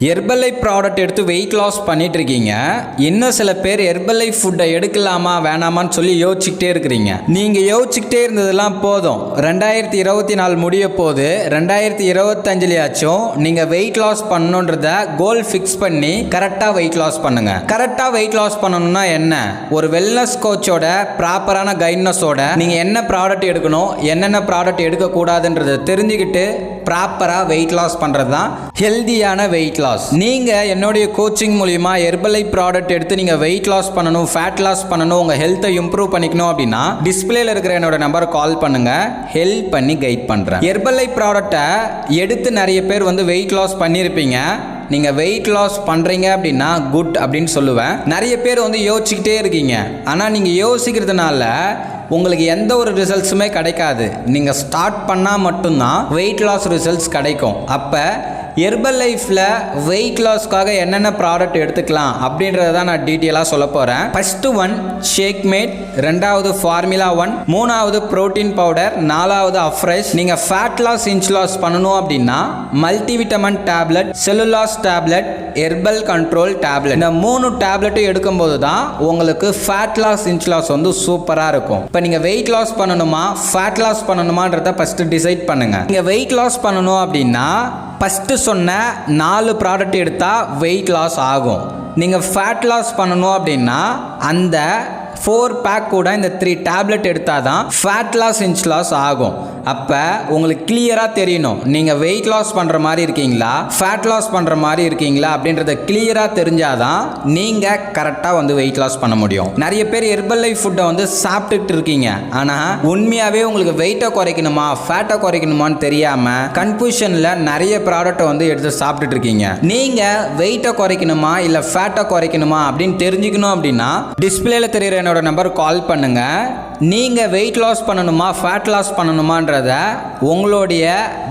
Herbalife product எடுத்து weight loss பண்ணிட்டு இருக்கீங்க. இன்னும் சில பேர் ஹெர்பலைஃப் ஃபுட்டை எடுக்கலாமா வேணாமான்னு சொல்லி யோசிச்சுக்கிட்டே இருக்கிறீங்க. நீங்கள் யோசிச்சுக்கிட்டே இருந்ததெல்லாம் போதும். 2024 முடிய போது 2025 நீங்கள் வெயிட் லாஸ் பண்ணணுன்றத கோல் ஃபிக்ஸ் பண்ணி கரெக்டாக வெயிட் லாஸ் பண்ணுங்க. கரெக்டாக வெயிட் லாஸ் பண்ணணும்னா என்ன? ஒரு வெல்னஸ் கோச்சோட ப்ராப்பரான கைட்னஸோட நீங்கள் என்ன ப்ராடக்ட் எடுக்கணும், என்னென்ன ப்ராடக்ட் எடுக்கக்கூடாதுன்றதை தெரிஞ்சுக்கிட்டு ப்ராப்பராக வெயிட் லாஸ் பண்ணுறது தான் ஹெல்தியான வெயிட் லாஸ். நீங்கள் என்னுடைய கோச்சிங் மூலிமா ஹெர்பலைஃப் ப்ராடக்ட் எடுத்து நீங்கள் வெயிட் லாஸ் பண்ணணும், ஃபேட் லாஸ் பண்ணணும், உங்கள் ஹெல்த்தை இம்ப்ரூவ் பண்ணிக்கணும் அப்படின்னா டிஸ்பிளேல இருக்கிற என்னோட நம்பரை கால் பண்ணுங்க, ஹெல்ப் பண்ணி கைட் பண்ணுறேன். ஹெர்பலைஃப் ப்ராடக்டை எடுத்து நிறைய பேர் வெயிட் லாஸ் பண்ணியிருப்பீங்க. நீங்கள் வெயிட் லாஸ் பண்ணுறீங்க அப்படின்னா குட் அப்படின்னு சொல்லுவேன். நிறைய பேர் யோசிச்சுக்கிட்டே இருக்கீங்க. ஆனால் நீங்கள் யோசிக்கிறதுனால உங்களுக்கு எந்த ஒரு ரிசல்ட்ஸுமே கிடைக்காது. நீங்கள் ஸ்டார்ட் பண்ணால் மட்டும்தான் வெயிட் லாஸ் ரிசல்ட்ஸ் கிடைக்கும். அப்போ ஹெர்பலைஃப்பில் வெயிட் லாஸ்க்காக என்னென்ன ப்ராடக்ட் எடுத்துக்கலாம் அப்படின்றத தான் நான் டீட்டெயிலாக சொல்ல போகிறேன். ஃபஸ்ட்டு ஒன் ஷேக் மேட், ரெண்டாவது ஃபார்முலா 1, மூணாவது ப்ரோட்டீன் பவுடர், நாலாவது அஃப்ரெஷ். நீங்கள் ஃபேட் லாஸ் இன்ச் லாஸ் பண்ணணும் அப்படின்னா multivitamin tablet, cellulase tablet, herbal control tablet. இந்த 3 டேப்லெட்டும் எடுக்கும்போது தான் உங்களுக்கு ஃபேட் லாஸ் இன்ச் லாஸ் சூப்பராக இருக்கும். இப்போ நீங்கள் வெயிட் லாஸ் பண்ணணுமா ஃபேட் லாஸ் பண்ணணுமான்றத ஃபஸ்ட்டு டிசைட் பண்ணுங்கள். நீங்கள் வெயிட் லாஸ் பண்ணணும் அப்படின்னா ஃபஸ்ட்டு சொன்ன 4 ப்ராடக்ட் எடுத்தால் வெயிட் லாஸ் ஆகும். நீங்கள் ஃபேட் லாஸ் பண்ணணும் அப்படின்னா அந்த 4 பேக் கூட இந்த 3 டேப்லெட் எடுத்தால் தான் ஃபேட் லாஸ் இன்ச் லாஸ் ஆகும். அப்போ உங்களுக்கு கிளியராக தெரியணும் நீங்கள் வெயிட் லாஸ் பண்ணுற மாதிரி இருக்கீங்களா, ஃபேட் லாஸ் பண்ணுற மாதிரி இருக்கீங்களா அப்படின்றத கிளியராக தெரிஞ்சாதான் நீங்கள் கரெக்டாக வெயிட் லாஸ் பண்ண முடியும். நிறைய பேர் ஹெர்பலைஃப் ஃபுட்டை சாப்பிட்டுட்டு இருக்கீங்க. ஆனால் உண்மையாகவே உங்களுக்கு வெயிட்டை குறைக்கணுமா ஃபேட்டை குறைக்கணுமான்னு தெரியாமல் கன்ஃபியூஷனில் நிறைய ப்ராடக்ட்டை எடுத்து சாப்பிட்டுட்டு இருக்கீங்க. நீங்கள் வெயிட்டை குறைக்கணுமா இல்லை ஃபேட்டை குறைக்கணுமா அப்படின்னு தெரிஞ்சுக்கணும் அப்படின்னா டிஸ்பிளேல தெரியுற என்னோட நம்பர் கால் பண்ணுங்க. நீங்க வெயிட் லாஸ் பண்ணணுமா ஃபேட் லாஸ் பண்ணணுமான்றத உங்களுடைய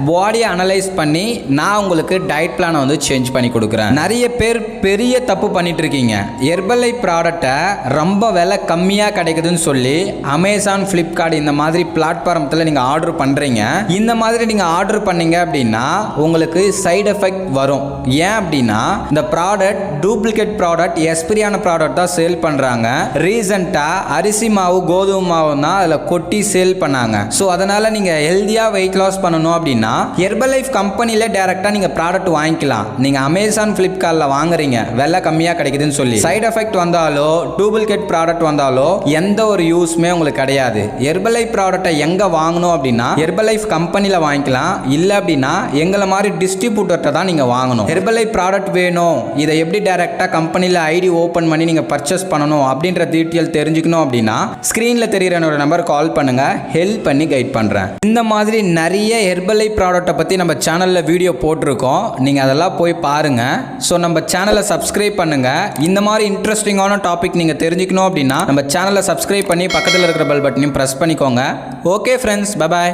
பாடியை அனலைஸ் பண்ணி நான் உங்களுக்கு டயட் பிளானை சேஞ்ச் பண்ணி கொடுக்குறேன். நிறைய பேர் பெரிய தப்பு பண்ணிட்டு இருக்கீங்க. ஹெர்பலைஃப் ப்ராடக்டை ரொம்ப விலை கம்மியாக கிடைக்குதுன்னு சொல்லி அமேசான், ஃப்ளிப்கார்ட் இந்த மாதிரி பிளாட்ஃபார்மத்தில் நீங்கள் ஆர்டர் பண்ணுறீங்க. இந்த மாதிரி நீங்கள் ஆர்டர் பண்ணீங்க அப்படின்னா உங்களுக்கு சைடு எஃபெக்ட் வரும். ஏன் அப்படின்னா இந்த ப்ராடக்ட் டூப்ளிகேட் ப்ராடக்ட், எக்ஸ்பிரியான ப்ராடக்ட் தான் சேல் பண்ணுறாங்க. ரீசெண்டாக அரிசி மாவு, கோதுமை மாவு தான் அதில் கொட்டி சேல் பண்ணாங்க. ஸோ அதனால் நீங்கள் ஹெல்த்தியாக வெயிட் லாஸ் பண்ணணும் அப்படின்னா ஹெர்பலைஃப் கம்பெனியில் டேரெக்டாக நீங்கள் ப்ராடக்ட் வாங்கிக்கலாம். நீங்கள் அமேசான், ஃப்ளிப்கார்ட்டில் வாங்குறீங்க விலை கம்மியாக கிடைக்குதுன்னு சொல்லி சைடு எஃபெக்ட் வந்தாலோ டூப்ளிகேட் ப்ராடக்ட் வந்தாலோ எந்த ஒரு யூஸ்மே உங்களுக்கு கிடையாது. ஹெர்பலைஃப் ப்ராடக்ட்டை எங்கே வாங்கணும் அப்படின்னா ஹெர்பலைஃப் கம்பெனியில் வாங்கிக்கலாம். இல்லை அப்படின்னா எங்களை மாதிரி டிஸ்ட்ரிபியூட்டர்கிட்ட தான் நீங்கள் வாங்கணும். ஹெர்பலைஃப் ப்ராடக்ட் வேணும், இதை எப்படி டேரெக்டாக கம்பெனியில் ஐடி ஓப்பன் பண்ணி நீங்கள் பர்ச்சேஸ் பண்ணணும் அப்படின்ற டீட்டெயில் தெரிஞ்சுக்கணும் அப்படின்னா ஸ்க்ரீனில் தெரியுற என்னோட நம்பர் கால் பண்ணுங்க, ஹெல்ப் பண்ணி கைட் பண்றேன். இந்த மாதிரி நிறைய ஹெர்பலைஃப் ப்ராடக்ட்டை பத்தி நம்ம சேனல்ல வீடியோ போட்டிருக்கோம். நீங்க அதெல்லாம் போய் பாருங்க. ஸோ நம்ம சேனலை சப்ஸ்கிரைப் பண்ணுங்க. இந்த மாதிரி இன்ட்ரெஸ்டிங்கான டாபிக் நீங்க தெரிஞ்சுக்கணும் அப்படின்னா நம்ம சேனலை சப்ஸ்கிரைப் பண்ணி பக்கத்தில் இருக்கிற பெல் பட்டனையும் பிரஸ் பண்ணிக்கோங்க. Okay friends, bye bye.